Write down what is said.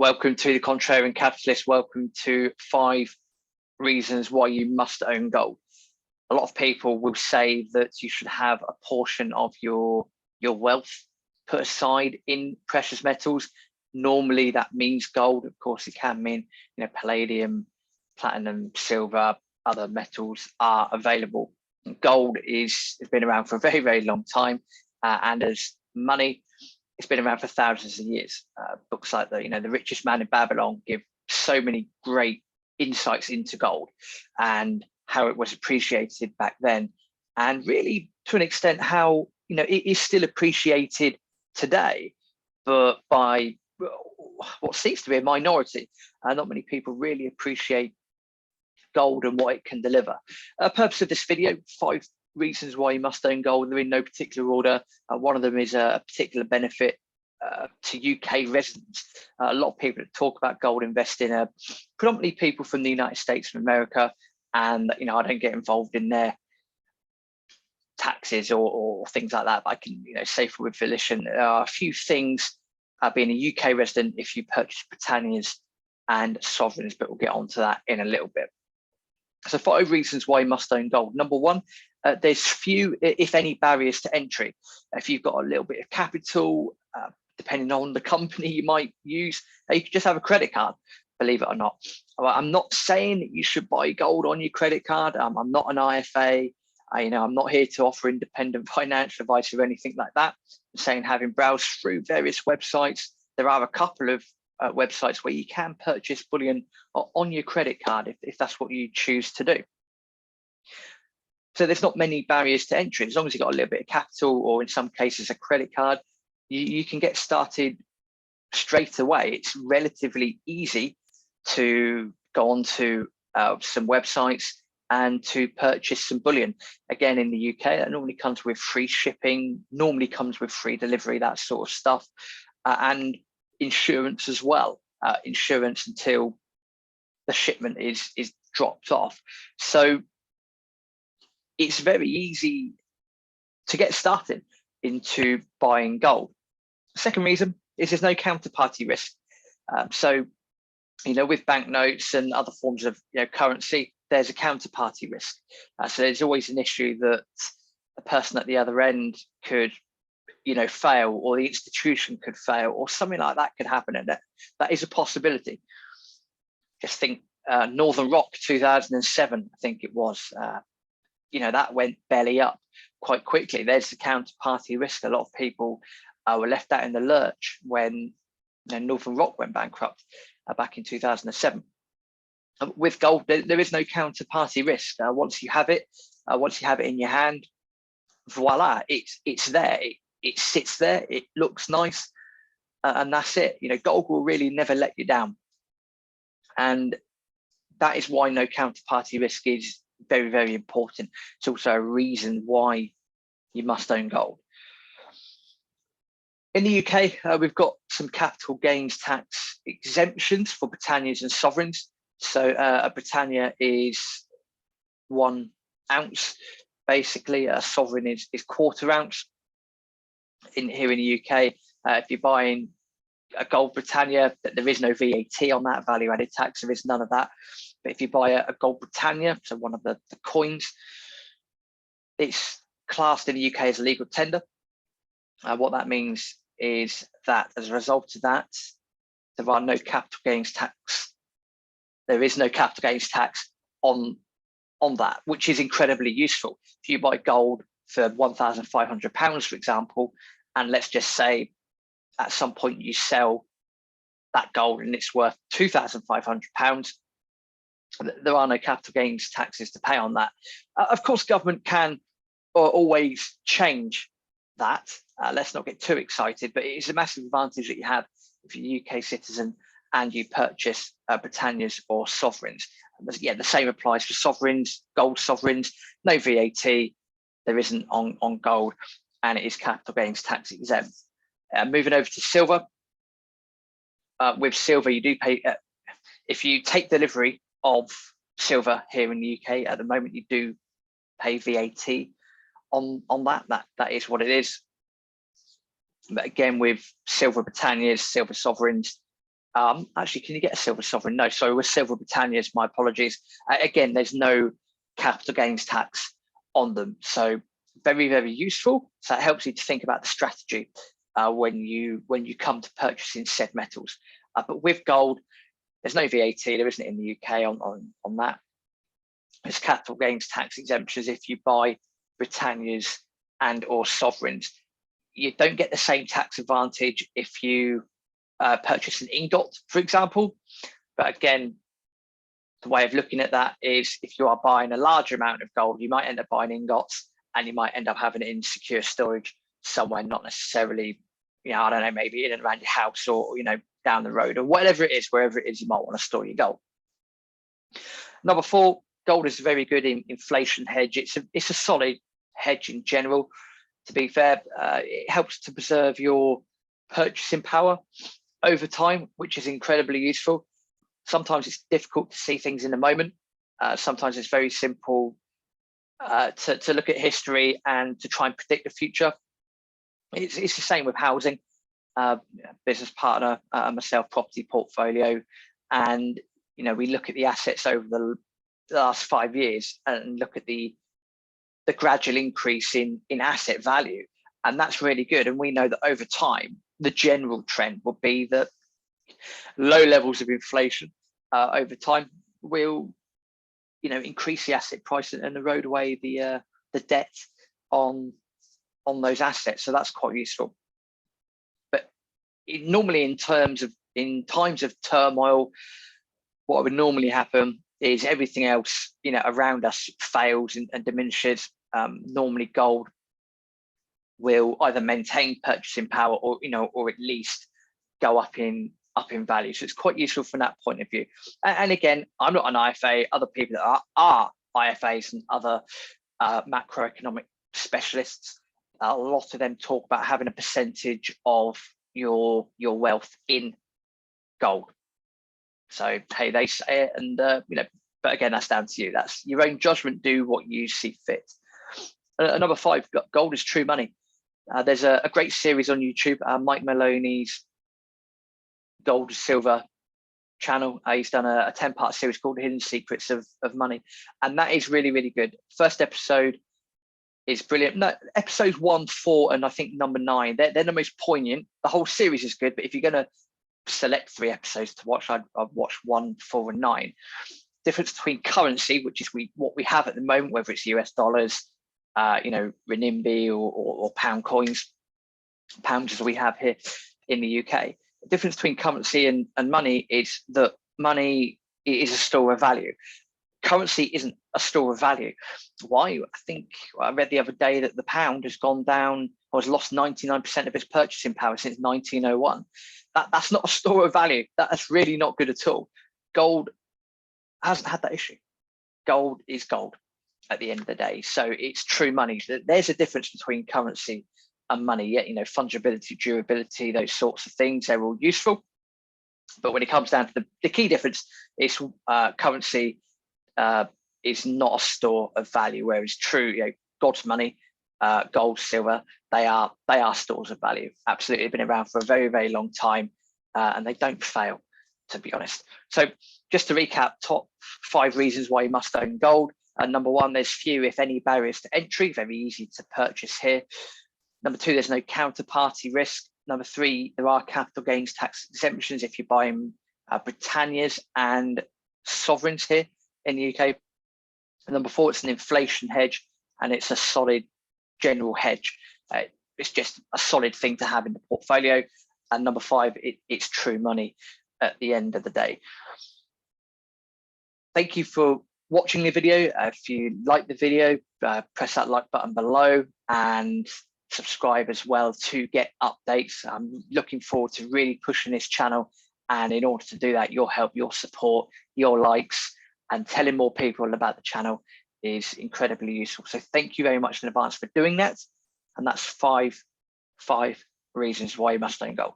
Welcome to the Contrarian Capitalist. Welcome to 5 reasons why you must own gold. A lot of people will say that you should have a portion of your wealth put aside in precious metals. Normally that means gold. Of course, it can mean, palladium, platinum, silver, other metals are available. Gold has been around for a very, very long time, and as money, it's been around for thousands of years. Books like The Richest Man in Babylon give so many great insights into gold and how it was appreciated back then, and really to an extent how it is still appreciated today, but by what seems to be a minority. Not many people really appreciate gold and what it can deliver. Purpose of this video: 5 reasons why you must own gold. They're in no particular order. One of them is a particular benefit to UK residents. A lot of people that talk about gold investing are predominantly people from the United States of America, and I don't get involved in their taxes or things like that. But I can say for with volition, there are a few things being a UK resident if you purchase Britannias and sovereigns, but we'll get onto that in a little bit. So 5 reasons why you must own gold. Number 1, there's few, if any, barriers to entry. If you've got a little bit of capital, depending on the company you might use, you could just have a credit card, believe it or not. I'm not saying that you should buy gold on your credit card. I'm not an IFA. I'm not here to offer independent financial advice or anything like that. I'm saying, having browsed through various websites, there are a couple of websites where you can purchase bullion on your credit card if that's what you choose to do. So there's not many barriers to entry. As long as you've got a little bit of capital, or in some cases a credit card, you can get started straight away. It's relatively easy to go onto some websites and to purchase some bullion. Again, in the UK, that normally comes with free shipping, normally comes with free delivery, that sort of stuff, and insurance as well. Insurance until the shipment is dropped off. So it's very easy to get started into buying gold. Second reason is there's no counterparty risk. So with banknotes and other forms of currency, there's a counterparty risk. So there's always an issue that a person at the other end could fail, or the institution could fail, or something like that could happen, and that is a possibility. Just think Northern Rock 2007, I think it was, that went belly up quite quickly. There's the counterparty risk. A lot of people were left out in the lurch when Northern Rock went bankrupt back in 2007. With gold, there is no counterparty risk. Once you have it in your hand, voila, it's there. It sits there, it looks nice, and that's it. Gold will really never let you down. And that is why no counterparty risk is very, very important. It's also a reason why you must own gold. In the UK, we've got some capital gains tax exemptions for Britannias and sovereigns. So a Britannia is 1 ounce. Basically, a sovereign is 1/4 ounce. Here in the UK, if you're buying a gold Britannia, there is no VAT on that, value added tax, there is none of that. But if you buy a gold Britannia, so one of the coins, it's classed in the UK as a legal tender. What that means is that as a result of that, there are no capital gains tax. There is no capital gains tax on that, which is incredibly useful. If you buy gold for £1,500, for example, and let's just say at some point you sell that gold and it's worth £2,500, there are no capital gains taxes to pay on that. Of course, government can always change that. Let's not get too excited, but it's a massive advantage that you have if you're a UK citizen and you purchase Britannias or sovereigns. Yeah, the same applies for sovereigns, gold sovereigns, no VAT. There isn't on gold, and it is capital gains tax exempt. Moving over to silver. With silver, you do pay, if you take delivery of silver here in the UK at the moment, you do pay VAT on that. That is what it is. But again, with silver Britannias, silver sovereigns, Actually, can you get a silver sovereign? No, sorry, with silver Britannias, my apologies. Again, there's no capital gains tax on them. So very, very useful. So it helps you to think about the strategy when you come to purchasing said metals. But with gold, there's no VAT, there isn't in the UK on that. There's capital gains tax exemptions if you buy Britannias and or sovereigns. You don't get the same tax advantage if you purchase an ingot, for example. But again, the way of looking at that is if you are buying a larger amount of gold, you might end up buying ingots and you might end up having it in secure storage somewhere, not necessarily, I don't know, maybe in and around your house or, down the road or whatever it is, wherever it is you might want to store your gold. Number 4, gold is a very good inflation hedge. It's a solid hedge in general. To be fair, it helps to preserve your purchasing power over time, which is incredibly useful. Sometimes it's difficult to see things in the moment. Sometimes it's very simple to look at history and to try and predict the future. It's the same with housing. Business partner, myself, property portfolio, and we look at the assets over the last 5 years and look at the gradual increase in asset value, and that's really good. And we know that over time, the general trend will be that low levels of inflation over time will, increase the asset price and erode away the debt on those assets. So that's quite useful. But normally, in times of turmoil, what would normally happen is everything else, around us fails and diminishes. Normally, gold will either maintain purchasing power or at least go up in value. So it's quite useful from that point of view. And again, I'm not an IFA. Other people that are IFAs and other macroeconomic specialists, a lot of them talk about having a percentage of your wealth in gold. So hey, they say it, and but again, that's down to you. That's your own judgment. Do what you see fit. Number 5, gold is true money. There's a great series on YouTube, Mike Maloney's Gold Silver channel. He's done a 10-part series called Hidden Secrets of Money, and that is really, really good. First episode is brilliant. No, episodes 1, 4, and I think number 9, they're the most poignant. The whole series is good, but if you're going to select 3 episodes to watch, I'd watch 1, 4, and 9. Difference between currency, which is what we have at the moment, whether it's US dollars, renminbi or pound coins, pounds as we have here in the UK. The difference between currency and money is that money is a store of value. Currency isn't a store of value. Why? I think I read the other day that the pound has gone down or has lost 99% of its purchasing power since 1901. That's not a store of value. That's really not good at all. Gold hasn't had that issue. Gold is gold at the end of the day. So it's true money. There's a difference between currency and money. Yet, fungibility, durability, those sorts of things, they're all useful. But when it comes down to the key difference, is currency is not a store of value, whereas true, God's money, gold, silver, they are stores of value. Absolutely, they've been around for a very, very long time, and they don't fail, to be honest. So just to recap, top 5 reasons why you must own gold. Number 1, there's few, if any, barriers to entry, very easy to purchase here. Number 2, there's no counterparty risk. Number 3, there are capital gains tax exemptions if you're buying Britannias and sovereigns here in the UK. And number 4, it's an inflation hedge, and it's a solid general hedge. It's just a solid thing to have in the portfolio. And number 5, it's true money at the end of the day. Thank you for watching the video. If you like the video, press that like button below and subscribe as well to get updates. I'm looking forward to really pushing this channel, and in order to do that, your help, your support, your likes, and telling more people about the channel is incredibly useful. So thank you very much in advance for doing that. And that's five reasons why you must own gold.